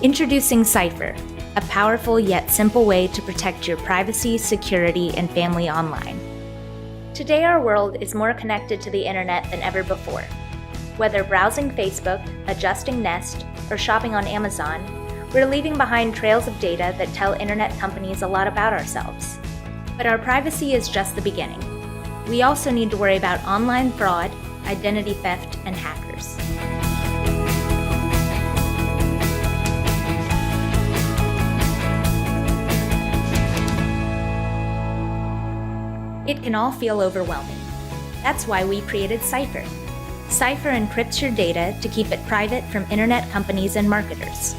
Introducing Cypher, a powerful yet simple way to protect your privacy, security, and family online. Today, our world is more connected to the internet than ever before. Whether browsing Facebook, adjusting Nest, or shopping on Amazon, we're leaving behind trails of data that tell internet companies a lot about ourselves. But our privacy is just the beginning. We also need to worry about online fraud, identity theft, and hackers. It can all feel overwhelming. That's why we created Cypher. Cypher encrypts your data to keep it private from internet companies and marketers.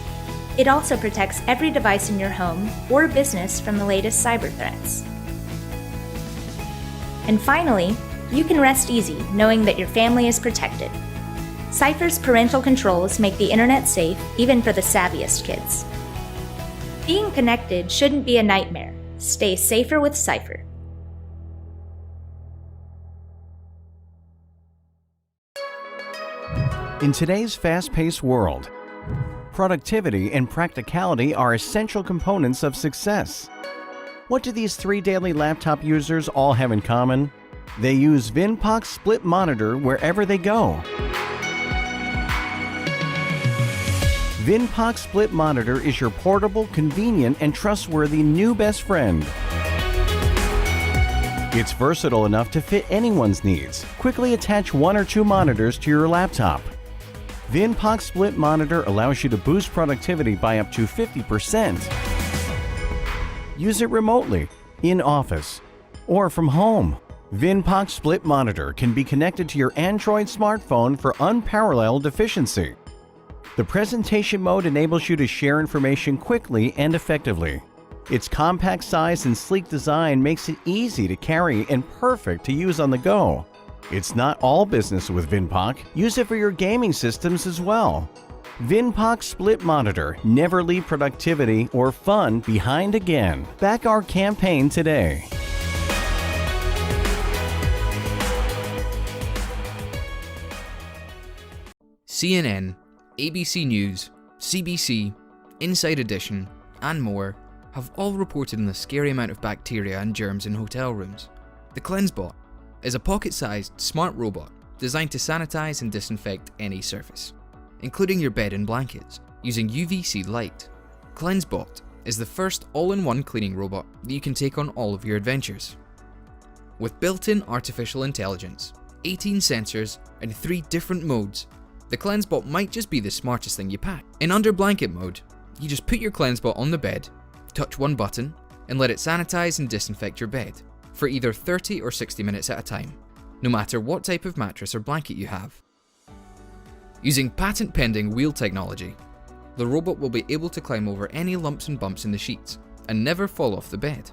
It also protects every device in your home or business from the latest cyber threats. And finally, you can rest easy knowing that your family is protected. Cypher's parental controls make the internet safe even for the savviest kids. Being connected shouldn't be a nightmare. Stay safer with Cypher. In today's fast-paced world, productivity and practicality are essential components of success. What do these three daily laptop users all have in common? They use Vinpoc Split Monitor wherever they go. Vinpoc Split Monitor is your portable, convenient, and trustworthy new best friend. It's versatile enough to fit anyone's needs. Quickly attach one or two monitors to your laptop. Vinpoc Split Monitor allows you to boost productivity by up to 50%. Use it remotely, in office, or from home. Vinpoc Split Monitor can be connected to your Android smartphone for unparalleled efficiency. The presentation mode enables you to share information quickly and effectively. Its compact size and sleek design makes it easy to carry and perfect to use on the go. It's not all business with Vinpoc. Use it for your gaming systems as well. Vinpoc Split Monitor. Never leave productivity or fun behind again. Back our campaign today. CNN, ABC News, CBC, Inside Edition, and more have all reported on the scary amount of bacteria and germs in hotel rooms. The CleanseBot is a pocket-sized smart robot designed to sanitize and disinfect any surface, including your bed and blankets, using UVC light. CleanseBot is the first all-in-one cleaning robot that you can take on all of your adventures. With built-in artificial intelligence, 18 sensors, and 3 different modes, the CleanseBot might just be the smartest thing you pack. In under blanket mode, you just put your CleanseBot on the bed, touch one button, and let it sanitize and disinfect your bed for either 30 or 60 minutes at a time, no matter what type of mattress or blanket you have. Using patent-pending wheel technology, the robot will be able to climb over any lumps and bumps in the sheets and never fall off the bed.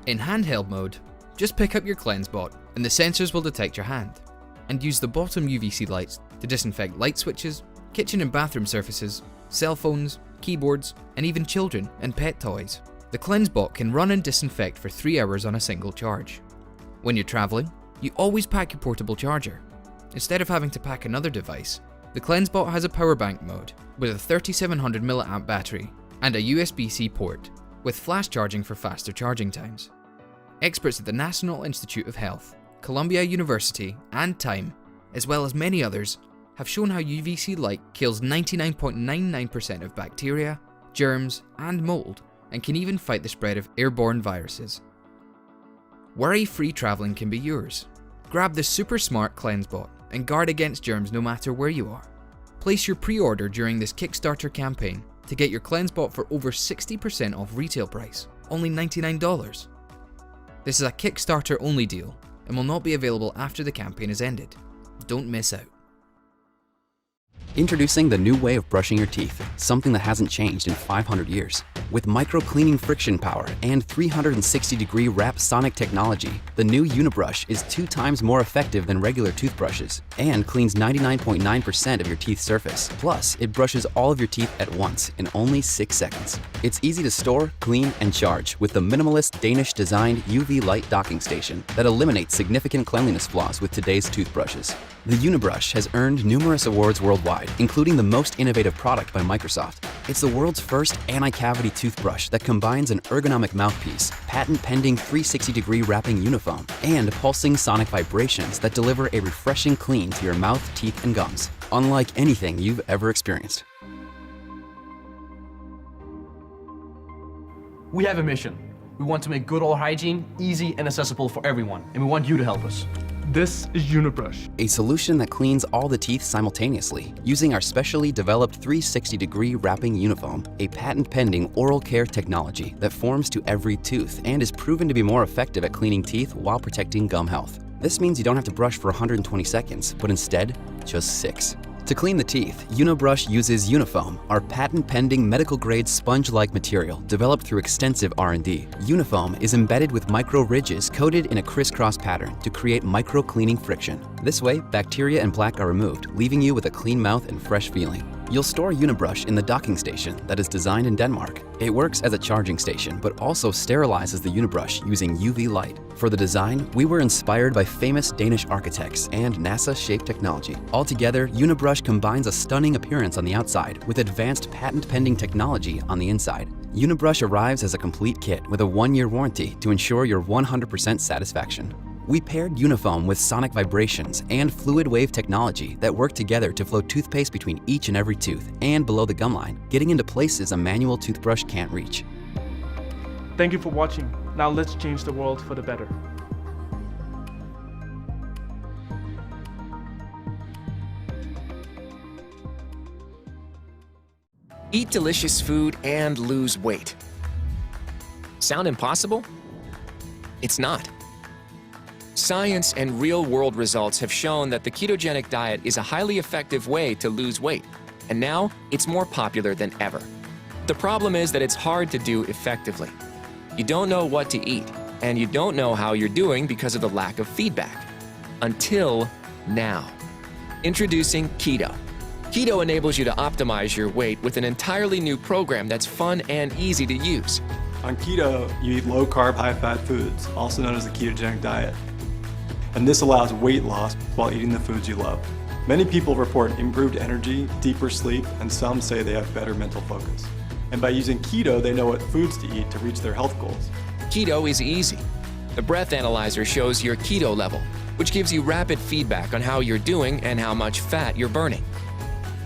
In handheld mode, just pick up your CleanseBot and the sensors will detect your hand, and use the bottom UVC lights to disinfect light switches, kitchen and bathroom surfaces, cell phones, keyboards, and even children and pet toys. The CleanseBot can run and disinfect for 3 hours on a single charge. When you're traveling, you always pack your portable charger. Instead of having to pack another device, the CleanseBot has a power bank mode with a 3700 mAh battery and a USB-C port with flash charging for faster charging times. Experts at the National Institute of Health, Columbia University, and Time, as well as many others, have shown how UVC light kills 99.99% of bacteria, germs, and mold, and can even fight the spread of airborne viruses. Worry-free traveling can be yours. Grab the super smart CleanseBot and guard against germs no matter where you are. Place your pre-order during this Kickstarter campaign to get your CleanseBot for over 60% off retail price, only $99. This is a Kickstarter only deal and will not be available after the campaign has ended. Don't miss out. Introducing the new way of brushing your teeth, something that hasn't changed in 500 years. With micro-cleaning friction power and 360-degree wrap sonic technology, the new Unibrush is 2 times more effective than regular toothbrushes and cleans 99.9% of your teeth surface. Plus, it brushes all of your teeth at once in only 6 seconds. It's easy to store, clean, and charge with the minimalist Danish-designed UV light docking station that eliminates significant cleanliness flaws with today's toothbrushes. The Unibrush has earned numerous awards worldwide worldwide, including the most innovative product by Microsoft. It's the world's first anti-cavity toothbrush that combines an ergonomic mouthpiece, patent-pending 360-degree wrapping unifoam, and pulsing sonic vibrations that deliver a refreshing clean to your mouth, teeth, and gums, unlike anything you've ever experienced. We have a mission. We want to make good oral hygiene easy and accessible for everyone, and we want you to help us. This is Unibrush, A solution that cleans all the teeth simultaneously using our specially developed 360-degree wrapping unifoam, a patent-pending oral care technology that forms to every tooth and is proven to be more effective at cleaning teeth while protecting gum health. This means you don't have to brush for 120 seconds, but instead, just 6. To clean the teeth, Unibrush uses Unifoam, our patent-pending medical-grade sponge-like material developed through extensive R&D. Unifoam is embedded with micro-ridges coated in a crisscross pattern to create micro-cleaning friction. This way, bacteria and plaque are removed, leaving you with a clean mouth and fresh feeling. You'll store Unibrush in the docking station that is designed in Denmark. It works as a charging station, but also sterilizes the Unibrush using UV light. For the design, we were inspired by famous Danish architects and NASA-shaped technology. Altogether, Unibrush combines a stunning appearance on the outside with advanced patent-pending technology on the inside. Unibrush arrives as a complete kit with a 1-year warranty to ensure your 100% satisfaction. We paired Unifoam with sonic vibrations and fluid wave technology that work together to flow toothpaste between each and every tooth and below the gum line, getting into places a manual toothbrush can't reach. Thank you for watching. Now let's change the world for the better. Eat delicious food and lose weight. Sound impossible? It's not. Science and real-world results have shown that the ketogenic diet is a highly effective way to lose weight, and now it's more popular than ever. The problem is that it's hard to do effectively. You don't know what to eat, and you don't know how you're doing because of the lack of feedback. Until now. Introducing Keto. Keto enables you to optimize your weight with an entirely new program that's fun and easy to use. On keto, you eat low-carb, high-fat foods, also known as the ketogenic diet. And this allows weight loss while eating the foods you love. Many people report improved energy, deeper sleep, and some say they have better mental focus. And by using keto, they know what foods to eat to reach their health goals. Keto is easy. The breath analyzer shows your keto level, which gives you rapid feedback on how you're doing and how much fat you're burning.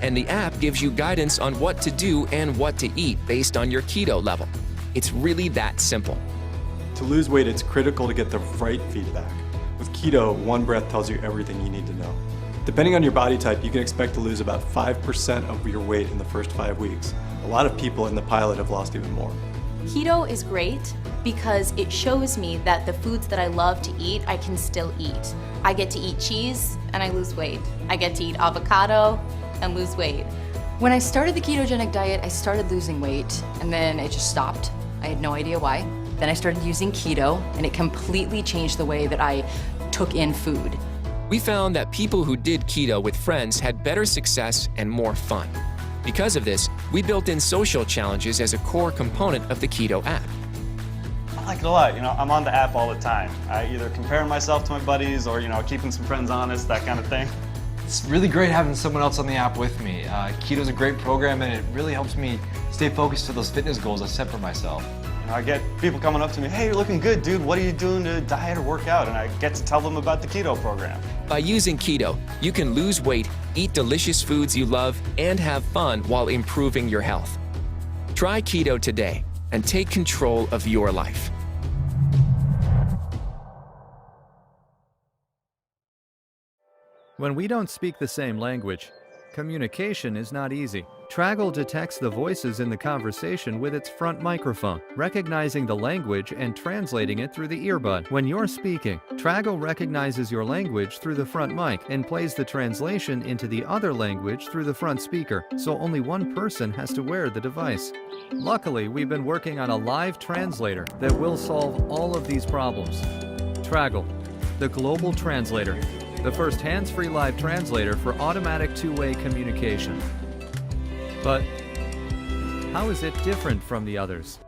And the app gives you guidance on what to do and what to eat based on your keto level. It's really that simple. To lose weight, it's critical to get the right feedback. With keto, one breath tells you everything you need to know. Depending on your body type, you can expect to lose about 5% of your weight in the first 5 weeks. A lot of people in the pilot have lost even more. Keto is great because it shows me that the foods that I love to eat, I can still eat. I get to eat cheese and I lose weight. I get to eat avocado and lose weight. When I started the ketogenic diet, I started losing weight and then it just stopped. I had no idea why. Then I started using keto and it completely changed the way that I took in food. We found that people who did keto with friends had better success and more fun. Because of this, we built in social challenges as a core component of the Keto app. I like it a lot. I'm on the app all the time. I either compare myself to my buddies or, keeping some friends honest, that kind of thing. It's really great having someone else on the app with me. Keto's a great program and it really helps me stay focused to those fitness goals I set for myself. I get people coming up to me, hey, you're looking good, dude. What are you doing to diet or work out? And I get to tell them about the keto program. By using keto, you can lose weight, eat delicious foods you love, and have fun while improving your health. Try keto today and take control of your life. When we don't speak the same language, communication is not easy. Traggle detects the voices in the conversation with its front microphone, recognizing the language and translating it through the earbud. When you're speaking, Traggle recognizes your language through the front mic and plays the translation into the other language through the front speaker, so only one person has to wear the device. Luckily, we've been working on a live translator that will solve all of these problems. Traggle, the global translator. The first hands-free live translator for automatic two-way communication. But how is it different from the others?